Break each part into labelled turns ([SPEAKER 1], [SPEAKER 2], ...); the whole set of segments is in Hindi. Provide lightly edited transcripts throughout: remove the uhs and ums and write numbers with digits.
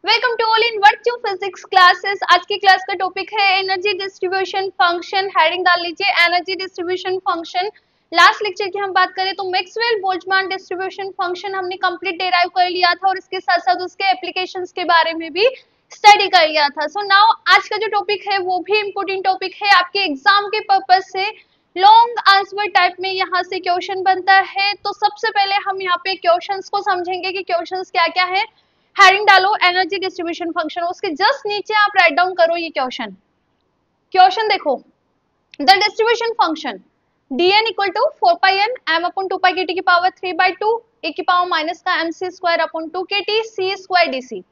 [SPEAKER 1] Welcome to all in virtue physics classes. आज की क्लास का टॉपिक है एनर्जी डिस्ट्रीब्यूशन फंक्शन। हेडिंग डाल लीजिए energy distribution function. Last lecture की हम बात करें तो मैक्सवेल बोल्ट्जमान डिस्ट्रीब्यूशन फंक्शन हमने कंप्लीट डेराइव कर लिया था और इसके साथ साथ उसके एप्लीकेशंस के बारे में भी स्टडी कर लिया था। सो नाउ आज का जो टॉपिक है वो भी इम्पोर्टेंट टॉपिक है आपके एग्जाम के पर्पज से। लॉन्ग आंसर टाइप में यहाँ से क्वेश्चन बनता है। तो सबसे पहले हम यहाँ पे क्वेश्चंस को समझेंगे कि क्वेश्चंस क्या क्या है। हेडिंग डालो एनर्जी डिस्ट्रीब्यूशन फंक्शन, उसके जस्ट नीचे आप राइट डाउन करो ये क्वेश्चन। क्वेश्चन देखो, the distribution function dn equal to 4 pi n m upon 2 pi kt की पावर 3/2 e की पावर माइनस का mc square upon 2 kt c square dc।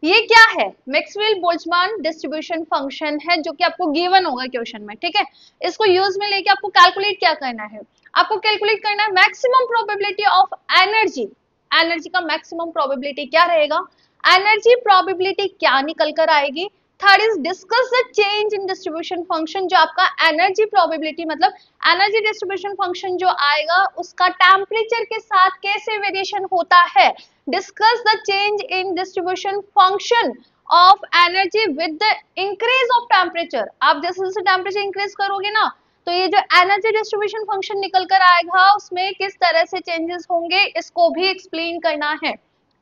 [SPEAKER 1] ये क्या है? मैक्सवेल बोल्ट्जमान डिस्ट्रीब्यूशन फंक्शन है जो कि आपको गिवन होगा क्वेश्चन में। ठीक है, इसको यूज में लेके आपको कैलकुलेट क्या करना है, आपको कैलकुलेट करना है maximum probability of energy. Energy का मैक्सिमम प्रोबेबिलिटी क्या रहेगा, एनर्जी प्रोबेबिलिटी क्या निकल कर आएगी। Third is discuss the change in distribution function, जो आपका एनर्जी प्रोबेबिलिटी मतलब एनर्जी डिस्ट्रीब्यूशन फंक्शन जो आएगा उसका टेम्परेचर के साथ कैसे वेरिएशन होता है। Discuss the change in distribution function of energy with the increase of temperature. आप जैसे जैसे टेम्परेचर इंक्रीज करोगे ना तो ये जो एनर्जी डिस्ट्रीब्यूशन फंक्शन निकल कर आएगा उसमें किस तरह से चेंजेस होंगे इसको भी एक्सप्लेन करना है।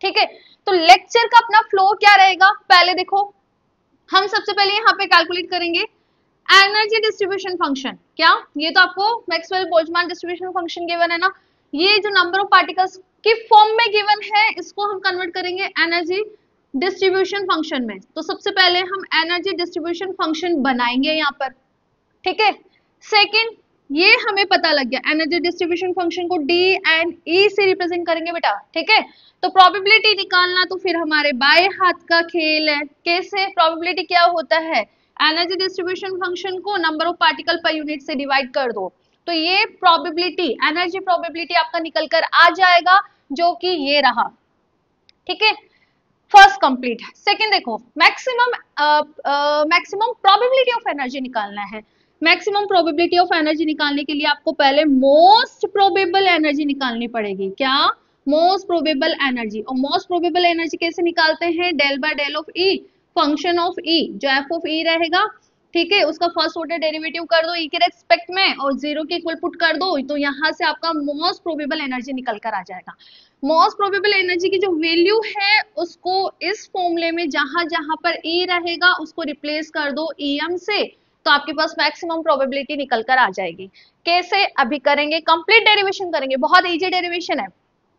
[SPEAKER 1] ठीक है, तो लेक्चर का अपना फ्लो क्या रहेगा, पहले देखो हम सबसे पहले यहाँ पे कैलकुलेट करेंगे एनर्जी डिस्ट्रीब्यूशन फंक्शन। क्या ये तो आपको Maxwell Boltzmann distribution function given है ना, ये जो नंबर ऑफ पार्टिकल्स की फॉर्म में गिवन है इसको हम कन्वर्ट करेंगे एनर्जी डिस्ट्रीब्यूशन फंक्शन में। तो सबसे पहले हम एनर्जी डिस्ट्रीब्यूशन फंक्शन बनाएंगे यहाँ पर। ठीक है, सेकंड ये हमें पता लग गया एनर्जी डिस्ट्रीब्यूशन फंक्शन को डी एंड ई से रिप्रेजेंट करेंगे बेटा। ठीक है, तो प्रोबेबिलिटी निकालना तो फिर हमारे बाएं हाथ का खेल है। कैसे प्रोबेबिलिटी क्या होता है, एनर्जी डिस्ट्रीब्यूशन फंक्शन को number of particle per unit से डिवाइड कर दो तो ये प्रोबेबिलिटी एनर्जी प्रोबेबिलिटी आपका निकल कर आ जाएगा जो कि ये रहा। ठीक है, फर्स्ट कंप्लीट। सेकंड देखो मैक्सिमम प्रोबेबिलिटी ऑफ एनर्जी निकालना है। मैक्सिमम प्रोबेबिलिटी ऑफ एनर्जी निकालने के लिए आपको पहले मोस्ट प्रोबेबल एनर्जी निकालनी पड़ेगी। क्या? Most probable energy. और मोस्ट प्रोबेबल एनर्जी कैसे निकालते हैं, del by del of E, function of E जो एफ ऑफ ई रहेगा। ठीक है, उसका फर्स्ट ऑर्डर डेरिवेटिव कर दो ई के रेस्पेक्ट में और जीरो के इक्वल पुट कर दो तो यहाँ से आपका मोस्ट प्रोबेबल एनर्जी निकल कर आ जाएगा। मोस्ट प्रोबेबल एनर्जी की जो वैल्यू है उसको इस फॉर्मूले में जहां जहां पर ई रहेगा उसको रिप्लेस कर दो ईएम से तो आपके पास मैक्सिमम प्रोबेबिलिटी निकल कर आ जाएगी। कैसे? अभी करेंगे, कंप्लीट डेरिवेशन करेंगे। बहुत इजी डेरिवेशन है,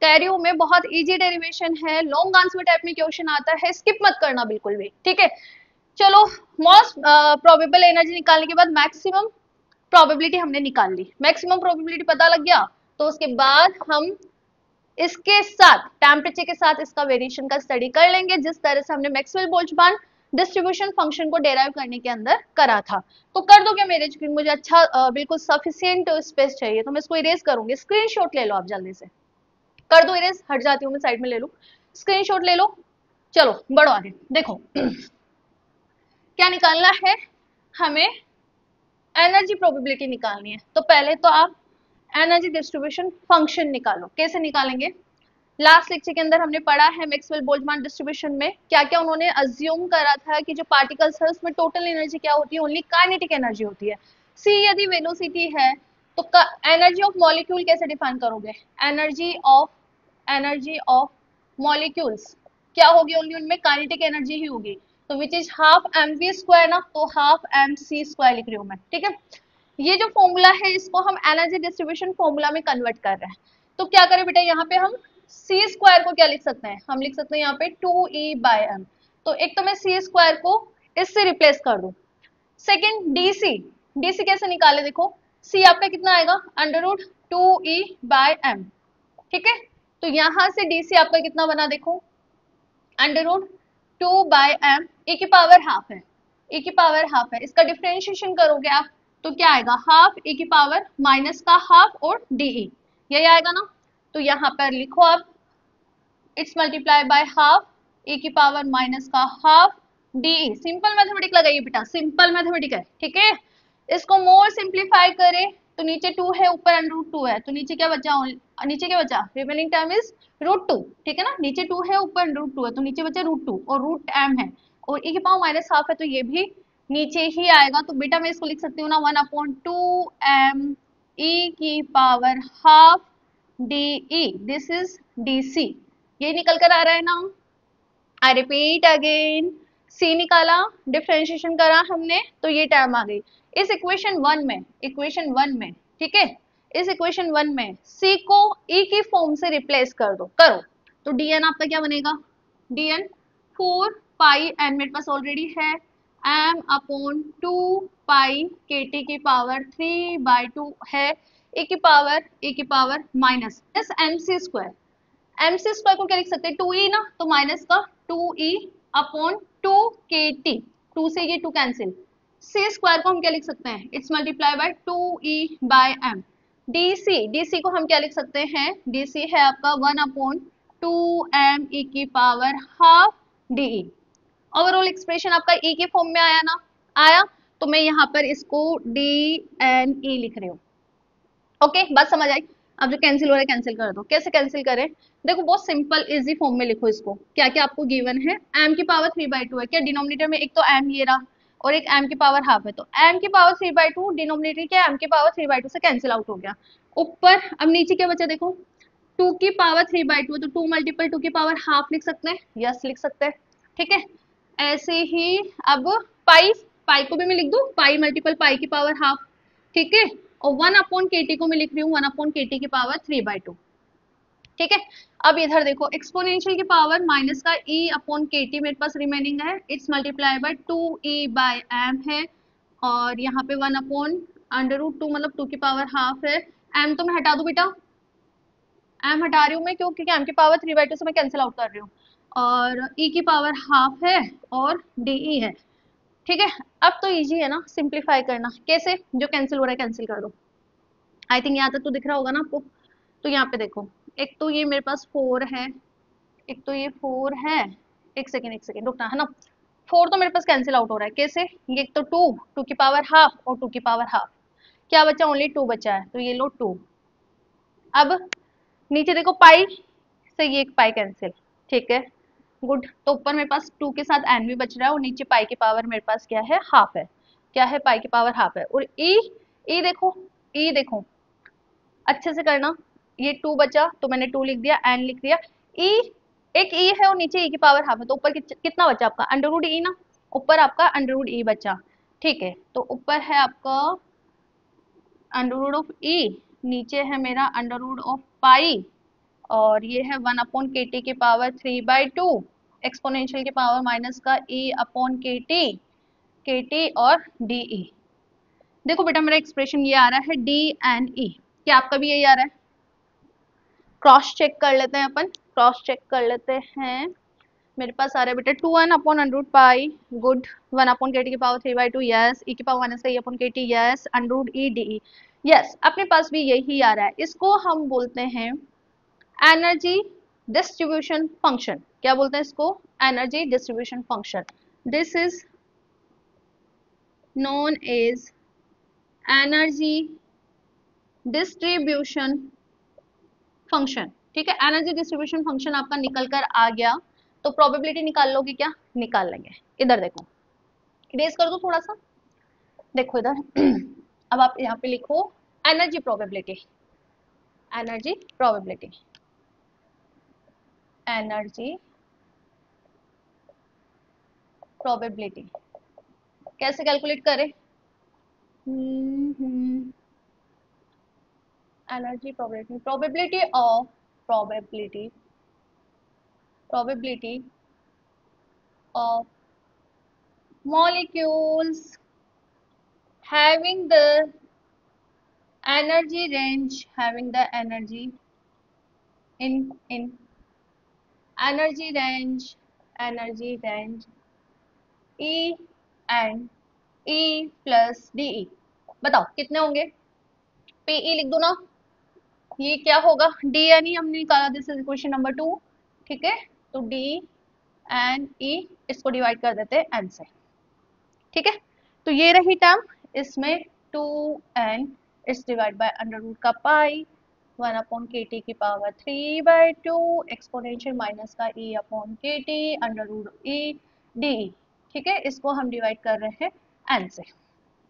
[SPEAKER 1] कैरियो में बहुत इजी डेरिवेशन है, लॉन्ग आंसर टाइप में क्वेश्चन आता है, स्किप मत करना बिल्कुल भी। ठीक है, चलो मोस्ट प्रोबेबल एनर्जी निकालने के बाद मैक्सिमम प्रोबेबिलिटी हमने निकाल ली, मैक्सिमम प्रोबेबिलिटी पता लग गया तो उसके बाद हम इसके साथ टेम्परेचर के साथ इसका वेरिएशन का स्टडी कर लेंगे जिस तरह से हमने मैक्सवेल बोल्ट्जमान डिस्ट्रीब्यूशन फंक्शन को डेराइव करने के अंदर करा था। तो कर दो क्या मेरे स्क्रीन, मुझे अच्छा बिल्कुल सफिशिएंट स्पेस चाहिए तो मैं इसको इरेज करूंगी। स्क्रीनशॉट ले लो आप जल्दी से, कर दो इरेज, हट जाती हूँ मैं साइड में, ले लो स्क्रीनशॉट ले लो। चलो बढ़ो आगे, देखो क्या निकालना है हमें, एनर्जी प्रोबेबिलिटी निकालनी है। तो पहले तो आप एनर्जी डिस्ट्रीब्यूशन फंक्शन निकालो। कैसे निकालेंगे, लास्ट लेक्चर के अंदर हमने पढ़ा है मैक्सवेल बोल्ट्जमान डिस्ट्रीब्यूशन में क्या क्या उन्होंने अज्यूम करा था कि जो पार्टिकल्स है उसमें टोटल एनर्जी क्या होती है, ओनली काइनेटिक एनर्जी होती है। सी यदि वेलोसिटी है तो एनर्जी ऑफ मॉलिक्यूल कैसे डिफाइन करोगे, एनर्जी ऑफ मॉलिक्यूल्स क्या होगी, ओनली उनमें काइनेटिक एनर्जी ही होगी तो which is half mv square ना, तो हाफ mc स्क्वायर लिख रही हूँ मैं। ठीक है, ये जो फॉर्मूला है इसको हम एनर्जी डिस्ट्रीब्यूशन फॉर्मूला में कन्वर्ट कर रहे हैं। तो क्या करें बेटा, यहाँ पे हम सी स्क्वायर को क्या लिख सकते हैं, हम लिख सकते हैं यहाँ पे 2e/m। तो एक तो मैं सी स्क्वायर को इससे रिप्लेस कर दूं। सेकंड डीसी कैसे निकाले, देखो सी आपका कितना आएगा √2e/m। ठीक है, तो यहाँ से डीसी आपका कितना बना, देखो √2/m, e की पावर हाफ है, e की पावर हाफ है, इसका डिफरेंशिएशन करोगे आप तो क्या आएगा, हाफ e की पावर माइनस का हाफ और डीई, यही आएगा ना। तो यहाँ पर लिखो आप it's multiply by half e की पावर माइनस का हाफ डीई। सिंपल मैथमेटिक लगाइए बेटा, सिंपल मैथमेटिक है। ठीक है, इसको मोर सिंप्लीफाई करें तो नीचे 2 है, ऊपर √2 है, तो नीचे क्या बचा, नीचे क्या बचा, रिमेनिंग टर्म इज √2, ठीक है ना। नीचे 2 है, ऊपर √2 है, तो नीचे बचा √2 और √m है, और e की पावर -12 है, तो ये भी नीचे ही आएगा। तो बेटा मैं इसको लिख सकती हूँ ना 1/2m e की power half dE, this is dc, ये निकल कर आ रहा है ना। आई रिपीट अगेन, सी निकाला, डिफरेंशिएशन करा हमने, तो ये टर्म आ गई इस इक्वेशन 1 में, इक्वेशन 1 में, ठीक है। इस इक्वेशन 1 में सी को ई की फॉर्म से रिप्लेस कर दो, करो, तो dn आपका क्या बनेगा, dn 4 पाई n मेरे पास ऑलरेडी है, m/2 पाई kt की पावर 3/2 है, e की power minus mc square, mc square को क्या लिख सकते हैं, 2e ना, तो माइनस का 2e/2kt, 2 से ये 2 कैंसिल, c स्क्वायर को हम क्या लिख सकते हैं, it's multiply by 2e/m, dc को हम क्या लिख सकते हैं, dc है आपका 1/2m e की power half de। Overall expression आपका e के फॉर्म में आया ना, आया, तो मैं यहाँ पर इसको dne लिख रही हूँ। ओके, बात समझ आई। अब जो कैंसिल हो रहा है कैंसिल कर दो, कैसे कैंसिल करें, देखो बहुत सिंपल इजी फॉर्म में लिखो इसको, क्या क्या आपको गिवन है, m की पावर 3/2 है, क्या डिनोमिनेटर में एक तो m ये रहा और एक m की पावर हाफ है, तो m की पावर 3/2 डिनोमिनेटर क्या m की पावर 3/2 से कैंसिल आउट हो गया, ऊपर अब नीचे क्या बचा देखो, 2 की पावर 3/2 है, तो 2 मल्टीपल 2 की पावर हाफ लिख सकते हैं, यस लिख सकते हैं, ठीक है। ऐसे ही अब पाई, पाई को भी मैं लिख दूं, पाई मल्टीपल पाई की पावर हाफ, ठीक है, और 1/kt को मैं लिख रही हूँ 1/kt की पावर 3/2, ठीक है। अब इधर देखो एक्सपोनेंशियल की पावर माइनस का e/kt मेरे पास रिमेनिंग है, इट्स मल्टीप्लाई बाय 2e/m है, और यहाँ पे 1/√2 मतलब 2 की पावर हाफ है, m तो मैं हटा दूं बेटा, m हटा रही हूँ मैं, क्यों, क्योंकि m की पावर 3/2 से मैं कैंसिल आउट कर रही हूँ, और e की पावर हाफ है और de है, ठीक है। अब तो इजी है ना सिंप्लीफाई करना, कैसे, जो कैंसिल हो रहा है कैंसिल कर दो, आई थिंक यहाँ तक तो दिख रहा होगा ना आपको। तो यहाँ पे देखो, एक तो ये मेरे पास 4 है, एक तो ये 4 है, एक सेकेंड रुकना है ना, 4 तो मेरे पास कैंसिल आउट हो रहा है, कैसे, ये एक तो 2 की पावर हाफ और 2 की पावर हाफ, क्या बचा, ओनली 2 बचा है, तो ये लो 2। अब नीचे देखो पाई से ये एक पाई कैंसिल, ठीक है, गुड, तो ऊपर मेरे पास 2 के साथ एन भी बच रहा है, और नीचे पाई की पावर मेरे पास क्या है, हाफ है, क्या है, पाई की पावर हाफ है, और ई देखो, ई देखो अच्छे से करना, ये 2 बचा तो मैंने 2 लिख दिया, एन लिख दिया, ई एक ई है और नीचे ई की पावर हाफ है, तो ऊपर कितना बचा आपका, √e ना, ऊपर आपका √e बचा, ठीक है, तो ऊपर है आपका √e, नीचे है मेरा √पाई, और ये है 1/kt की पावर 3/2, एक्सपोनेंशियल की पावर माइनस का e/kt, kt और de। देखो बेटा मेरा एक्सप्रेशन ये आ रहा है dne, क्या आपका भी यही आ रहा है, क्रॉस चेक कर लेते हैं अपन, क्रॉस चेक कर लेते हैं, मेरे पास आ रहा है बेटा 2n/√पाई, गुड, 1/kt की पावर 3/2, यस, e की पावर माइनस का e/kt, yes, √e de, yes, अपने पास भी यही आ रहा है, इसको हम बोलते हैं एनर्जी डिस्ट्रीब्यूशन फंक्शन, क्या बोलते हैं इसको, energy distribution function, this is known as energy distribution function, ठीक है। एनर्जी डिस्ट्रीब्यूशन फंक्शन आपका निकल कर आ गया, तो प्रोबेबिलिटी निकाल लोगे क्या, निकाल लेंगे, इधर देखो, इरेज कर दो थोड़ा सा, देखो इधर अब आप यहाँ पे लिखो energy probability, energy probability, energy probability कैसे कैलकुलेट करें, energy probability, probability of probability of molecules having the energy range, having the energy in energy range E and E plus DE, बताओ कितने होंगे, PE लिख दो ना, ये क्या होगा, DNE हमने निकाला, दिस इज क्वेश्चन नंबर 2, ठीक है, तो D एंड E इसको डिवाइड कर देते हैं N से, ठीक है, तो ये रही टर्म, इसमें 2 and it's divide by under root का पाई 1/kt की पावर 3/2 एक्सपोनेंशियल माइनस का e/kt under root e D. ठीक है, इसको हम डिवाइड कर रहे हैं n से।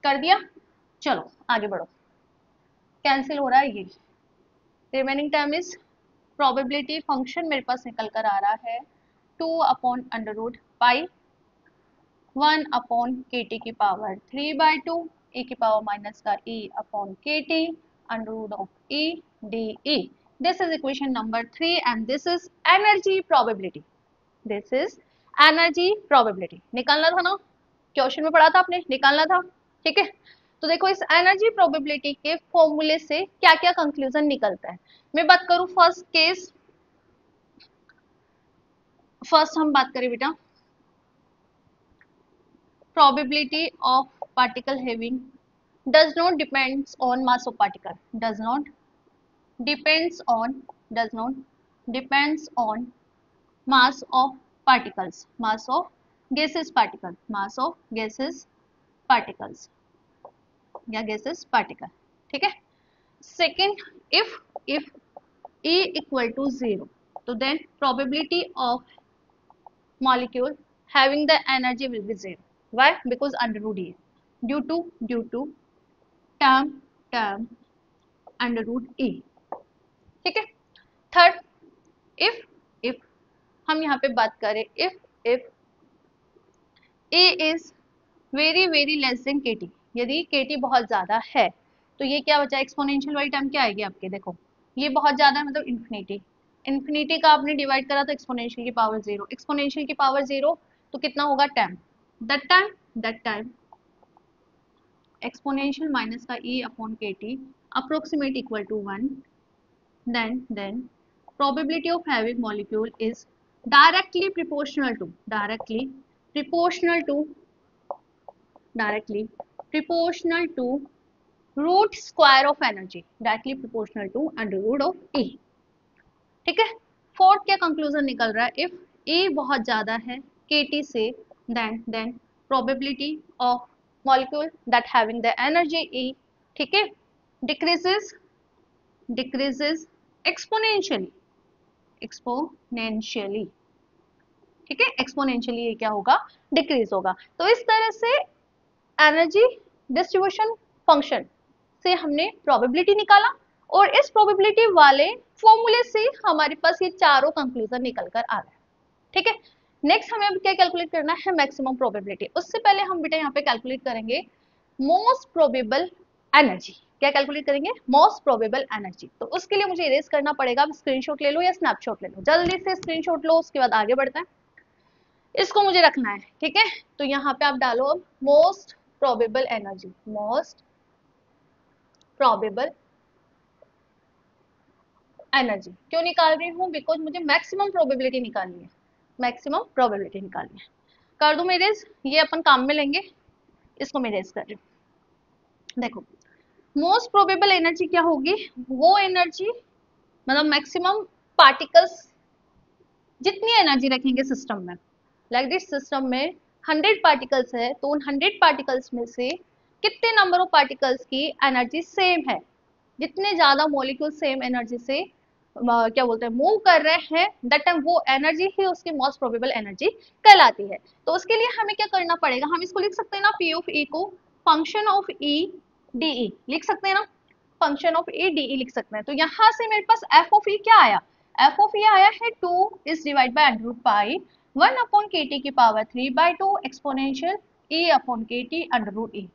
[SPEAKER 1] कर दिया, चलो आगे बढ़ो। कैंसिल हो रहा है ये, remaining term is probability function मेरे पास निकल कर आ रहा है 2/अंडर रूट पाई 1/kt की पावर 3/2 e की पावर माइनस का e/kt under root of e D. This is equation number 3 and this is energy probability. This is energy probability. निकालना था ना, क्वेश्चन में पढ़ा था आपने, निकालना था। ठीक है, तो देखो इस एनर्जी प्रोबेबिलिटी के फॉर्मूले से क्या क्या कंक्लूजन निकलता है। मैं बात करूं फर्स्ट केस, फर्स्ट हम बात करें बेटा probability of particle having does not depends on mass of particle, does not depends on mass of particles, mass of gaseous particle, mass of gaseous particles या gaseous particle। ठीक है, second if E equal to 0 तो then probability of molecule having the energy will be 0. Why? Because under root E, due to term under root E। ठीक है, थर्ड if हम यहाँ पे बात करें if A is very less than KT, यदि KT बहुत ज्यादा है तो ये क्या बचा, एक्सपोनेंशियल वाली टर्म क्या आएगी आपके, देखो ये बहुत ज्यादा है मतलब इन्फिनिटी का आपने डिवाइड करा तो एक्सपोनेंशियल की पावर 0, एक्सपोनेंशियल की पावर 0 तो कितना होगा 10, that time exponential minus का e/kt approximate equal to 1, then probability of having molecule is directly proportional to root square of energy, directly proportional to under root of E। ठीक है, फोर्थ क्या कंक्लूजन निकल रहा है, इफ E बहुत ज्यादा है KT से then probability of molecule that having the energy E, ठीक है, decreases exponentially, ठीक है, एक्सपोनेंशियली ये क्या होगा, डिक्रीज होगा। तो इस तरह से एनर्जी डिस्ट्रीब्यूशन फंक्शन से हमने प्रोबेबिलिटी निकाला और इस प्रोबेबिलिटी वाले फॉर्मूले से हमारे पास ये चारों कंक्लूजन निकल कर आ रहा है। ठीक है, नेक्स्ट हमें अब क्या कैलकुलेट करना है, मैक्सिमम प्रोबेबिलिटी। उससे पहले हम बेटा यहाँ पे कैलकुलेट करेंगे मोस्ट प्रोबेबल एनर्जी। क्या कैलकुलेट करेंगे, मोस्ट प्रोबेबल एनर्जी। तो उसके लिए मुझे इरेज करना पड़ेगा, स्क्रीनशॉट ले लो या स्नैपशॉट ले लो, जल्दी से स्क्रीनशॉट लो, उसके बाद आगे बढ़ते हैं। इसको मुझे रखना है, ठीक है, तो यहाँ पे आप डालो अब most probable energy, most probable energy. क्यों निकाल रही हूँ, बिकॉज मुझे मैक्सिमम प्रोबेबिलिटी निकालनी है, मैक्सिमम प्रोबेबिलिटी निकालनी है। कर दूं मेरेज, ये अपन काम में लेंगे, इसको मैं रेज कर रही हूँ। देखो मोस्ट प्रोबेबल एनर्जी क्या होगी, वो एनर्जी मतलब मैक्सिमम पार्टिकल्स जितनी एनर्जी रखेंगे सिस्टम में, लाइक दिस सिस्टम में 100 पार्टिकल्स है तो उन 100 पार्टिकल्स में से कितने नंबर ऑफ पार्टिकल्स की एनर्जी सेम है, जितने ज्यादा मॉलिक्यूल सेम एनर्जी से क्या बोलते हैं मूव कर रहे हैं, दैट टाइम वो एनर्जी ही उसकी मोस्ट प्रोबेबल एनर्जी कहलाती है। तो उसके लिए हमें क्या करना पड़ेगा, हम इसको लिख सकते हैं ना, पी ऑफ ई को function of E D E लिख सकते हैं ना, function of E D E लिख सकते हैं। तो यहाँ से मेरे पास एफ ऑफ ई क्या आया, एफ ऑफ ई आया है 2 is divide by under root pi 1/kt की power 3/2 exponential e/kt under root E.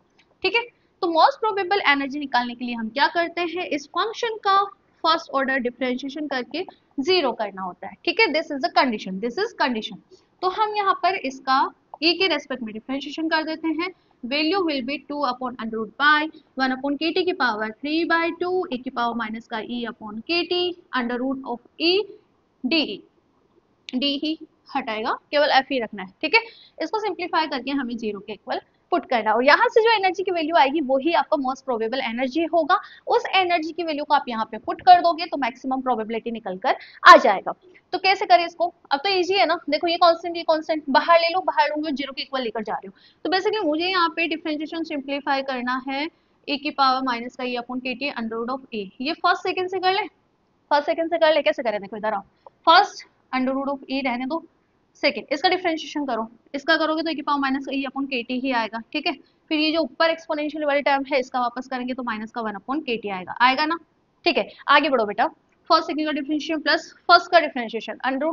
[SPEAKER 1] ठीक है, तो मोस्ट प्रोबेबल एनर्जी निकालने के लिए हम क्या करते हैं, इस फंक्शन का फर्स्ट ऑर्डर डिफरेंशिएशन करके 0 करना होता है। ठीक है, this is a condition, this is condition. तो हम यहाँ पर इसका e के रेस्पेक्ट में डिफरेंशिएशन कर देते हैं, वैल्यू विल बी 2/√पाई 1/kt की पावर 3/2 e की पावर माइनस का e/kt under root of e D D ही हटाएगा, केवल एफ ही रखना है। ठीक है, इसको सिंप्लीफाई करके हमें 0 के इक्वल पुट करना, और यहाँ से जो एनर्जी की वैल्यू आएगी वो ही आपका मोस्ट प्रोबेबल एनर्जी होगा। उस एनर्जी की वैल्यू को आप यहाँ पे पुट कर दोगे तो मैक्सिमम प्रोबेबिलिटी निकल कर आ जाएगा। तो कैसे करें इसको, अब तो इजी है ना, देखो ये कांस्टेंट बाहर ले लो, बाहर लूंगी 0 के इक्वल लेकर जा रही हूँ। तो बेसिकली मुझे यहाँ पे डिफरेंशिएशन सिंप्लीफाई करना है e की पावर माइनस का e upon K T under root of ए। ये फर्स्ट सेकंड से कर ले, फर्स्ट सेकंड से कर ले, कैसे करें देखो इधर आओ, फर्स्ट अंडर रूट ऑफ ए रहने दो, सेकंड इसका डिफरेंशिएशन करो, इसका करोगे तो e की पावर माइनस का e अपॉन के टी ही आएगा, ठीक है। फिर ये जो ऊपर एक्सपोनेंशियल वाली टर्म है इसका वापस करेंगे तो माइनस का 1 अपॉन के टी आएगा, आएगा ना, ठीक है। आगे बढ़ो बेटा, फर्स्ट सेकंड का डिफरेंशिएशन प्लस फर्स्ट का डिफरेंशिएशन, अंडर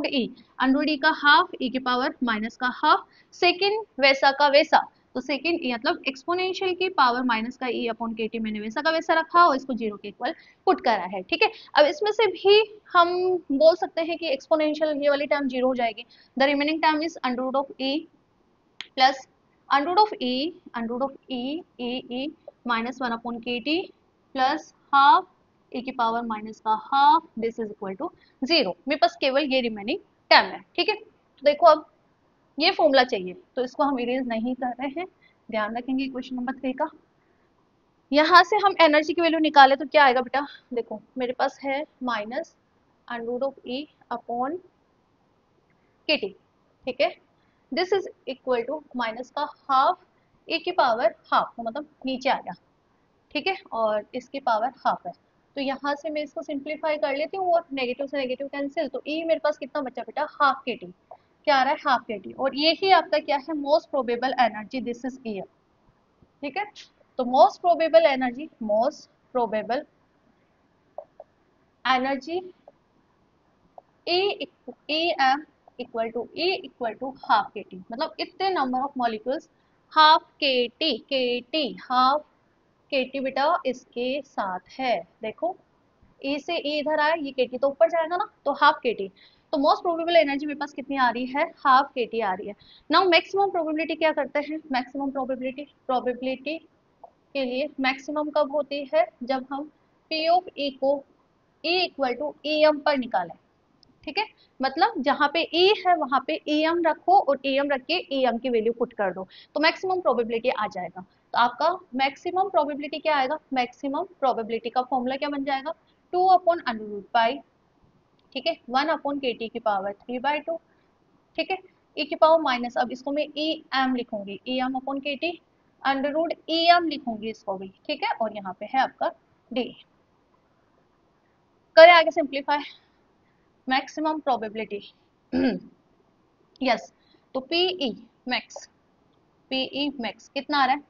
[SPEAKER 1] रूट ई का हाफ e की पावर माइनस का हाफ, सेकंड वैसा का वैसा, तो सेकंड मतलब एक्सपोनेंशियल की पावर माइनस का e अपॉन के टी मैंने वैसा का वैसा रखा और इसको जीरो के इक्वल पुट करा है, ठीक है। अब इसमें से भी हम बोल सकते हैं कि एक्सपोनेंशियल ये वाली टर्म जीरो हो जाएगी, the remaining term is under root of e plus under root of e minus 1 upon K T plus half e की पावर माइनस का half, this is equal to zero. मेरे पास केवल ये रिमेनिंग टर्म है, ठीक है। तो देखो अब ये फॉर्मूला चाहिए तो इसको हम इरेज नहीं कर रहे हैं, ध्यान रखेंगे क्वेश्चन नंबर 3 का। यहाँ से हम एनर्जी की वैल्यू निकाले तो क्या आएगा बेटा, देखो मेरे पास है minus under root of E upon K T, ठीक है। This is equal to minus का हाफ ए की पावर हाफ, मतलब नीचे आ गया, ठीक है, और इसकी पावर हाफ है। तो यहाँ से मैं इसको सिंप्लीफाई कर लेती हूँ और नेगेटिव से नेगेटिव कैंसिल, तो ई मेरे पास कितना बचा बेटा, हाफ के टी, क्या आ रहा है हाफ के टी, और ये ही आपका क्या है most probable energy, this is E, ठीक है। तो most probable energy A M equal to half K T, मतलब इतने number of molecules half K T half K T बेटा इसके साथ है, देखो ई से ई इधर आया, ये के टी तो ऊपर जाएगा ना, तो हाफ के टी। तो मोस्ट प्रोबेबल एनर्जी मेरे पास कितनी आ रही है, हाफ के टी आ रही है। नाउ मैक्सिमम प्रोबेबिलिटी क्या करते हैं, मैक्सिमम प्रोबेबिलिटी के लिए मैक्सिमम कब होती है, जब हम पी ऑफ ई को E equal to E M पर निकालें, ठीक है। मतलब जहां पे ई है वहां पे ई एम रखो और ई एम रख के ई एम की वैल्यू पुट कर दो तो मैक्सिमम प्रोबेबिलिटी आ जाएगा। तो आपका मैक्सिमम प्रोबेबिलिटी क्या आएगा, मैक्सिमम प्रोबेबिलिटी का फॉर्मूला क्या बन जाएगा, 2 अपॉन अंडर रूट पाई, ठीक है, 1 अपॉन के टी की पावर 3/2, ठीक है, ई की पावर माइनस, अब इसको मैं ई एम लिखूंगी, E M upon K T under root E M लिखूंगी इसको भी, ठीक है, और यहाँ पे है आपका डी। करें आगे सिंप्लीफाई, मैक्सिमम प्रोबेबिलिटी यस, तो पीई मैक्स कितना आ रहा है,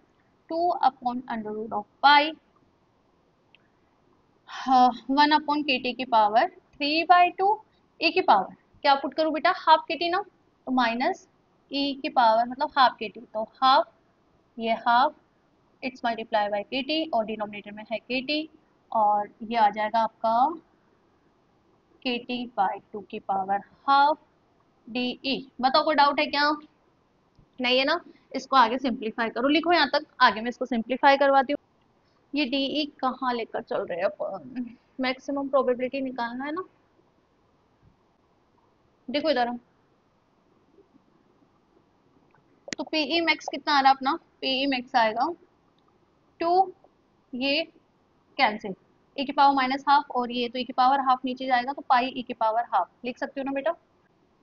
[SPEAKER 1] 2 upon under root of pi 1 upon K T की पावर 3/2, ई की पावर क्या पुट करूं बेटा, हाफ के टी ना, तो माइनस ई की पावर मतलब हाफ के टी, तो हाफ ये हाफ इट्स मल्टीप्लाई बाय के टी और डिनोमिनेटर में है के टी, और ये आ जाएगा आपका के टी बाई 2 की पावर हाफ डी ई। बताओ कोई डाउट है क्या, नहीं है ना, इसको आगे सिंप्लीफाई करो, लिखो यहाँ तक, आगे मैं इसको सिंप्लीफाई करवाती हूँ। ये डी ई कहाँ लेकर चल रहे हैं अपन, मैक्सिमम प्रोबेबिलिटी निकालना है ना, देखो इधर, तो पीई मैक्स कितना आ रहा है अपना, पीई मैक्स आएगा 2, ये कैंसिल, ई की पावर माइनस हाफ और ये तो ई की पावर हाफ नीचे जाएगा तो पाई ई की पावर हाफ लिख सकते हो ना बेटा,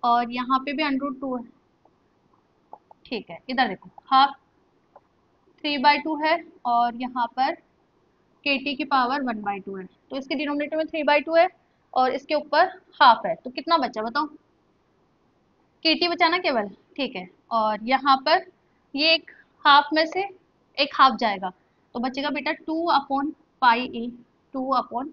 [SPEAKER 1] और यहाँ पे भी √2 है, ठीक है। इधर देखो हाफ 3/2 है और यहाँ पर के टी की पावर 1/2 है, तो इसके डिनोमिनेटर में 3/2 है और इसके ऊपर हाफ है, तो कितना बचा बताओ, के टी बचा ना केवल, ठीक है। और यहाँ पर ये एक हाफ में से एक हाफ जाएगा तो बचेगा बेटा 2 अपॉन पाई ई, 2 अपॉन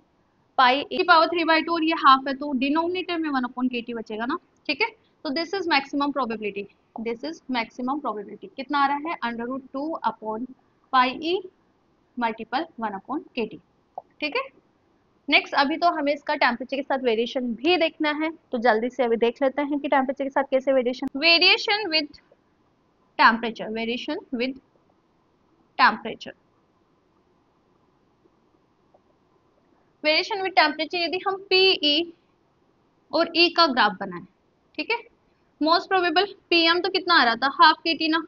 [SPEAKER 1] पाई ई की पावर 3/2 और ये हाफ है तो डिनोमिनेटर में 1 अपॉन के टी बचेगा ना, ठीक है। तो this is maximum probability, this is maximum probability कितना आ रहा है, √2 अपॉन पाई ई मल्टीपल 1 अपॉन के टी, ठीक है। नेक्स्ट अभी तो हमें इसका टेम्परेचर के साथ वेरिएशन भी देखना है, तो जल्दी से अभी देख लेते हैं कि टेम्परेचर के साथ कैसे variation with temperature, variation with temperature, variation with temperature यदि हम पीई और ई का ग्राफ बनाएं, ठीक है। मोस्ट प्रोबेबल पीएम तो कितना आ रहा था, हाफ के टी ना,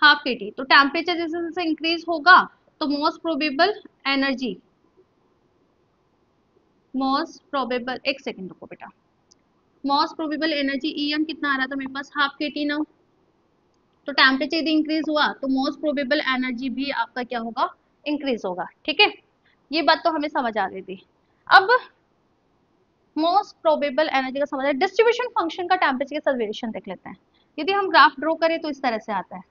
[SPEAKER 1] हाफ के टी, तो टेम्परेचर जैसे जैसे इंक्रीज होगा तो most probable energy, most probable, एक सेकेंड रुको बेटा, most probable energy E M कितना आ रहा था मेरे पास, हाफ के टी ना, तो टेम्परेचर यदि इंक्रीज हुआ तो मोस्ट प्रोबेबल एनर्जी भी आपका क्या होगा, इंक्रीज होगा। ठीक है, ये बात तो हमें समझ आ गई थी। अब मोस्ट प्रोबेबल एनर्जी का समझ, डिस्ट्रीब्यूशन फंक्शन का टेम्परेचर के साथ वेरिएशन देख लेते हैं। यदि हम ग्राफ ड्रॉ करें तो इस तरह से आता है,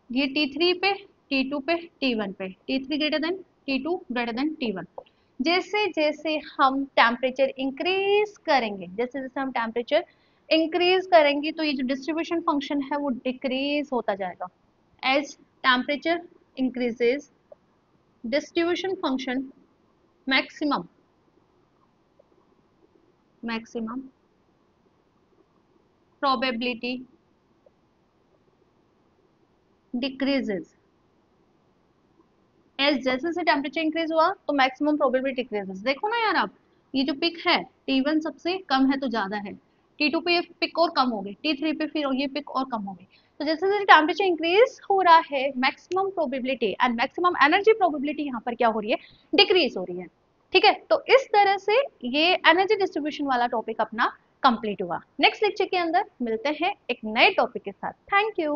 [SPEAKER 1] ये T3 पे, T2 पे, T1 पे, T3 greater than T2 greater than T1। जैसे जैसे हम टेम्परेचर इंक्रीज करेंगे, जैसे जैसे हम टेम्परेचर इंक्रीज करेंगे तो ये जो डिस्ट्रीब्यूशन फंक्शन है वो डिक्रीज होता जाएगा। As temperature increases, distribution function maximum probability decreases. As जैसे जैसे टेम्परेचर इंक्रीज हुआ तो मैक्सिमम प्रोबेबिलिटी डिक्रीजेस। देखो ना यार, आप ये जो पिक है T1 सबसे कम है तो ज्यादा है, T2 पे ये पिक और कम हो गई, T3 पे फिर ये पिक और कम हो गई। तो जैसे जैसे टेम्परेचर इंक्रीज हो रहा है maximum probability and maximum energy probability यहाँ पर क्या हो रही है, डिक्रीज हो रही है। ठीक है, तो इस तरह से ये एनर्जी डिस्ट्रीब्यूशन वाला टॉपिक अपना कंप्लीट हुआ। नेक्स्ट लेक्चर के अंदर मिलते हैं एक नए टॉपिक के साथ। Thank you.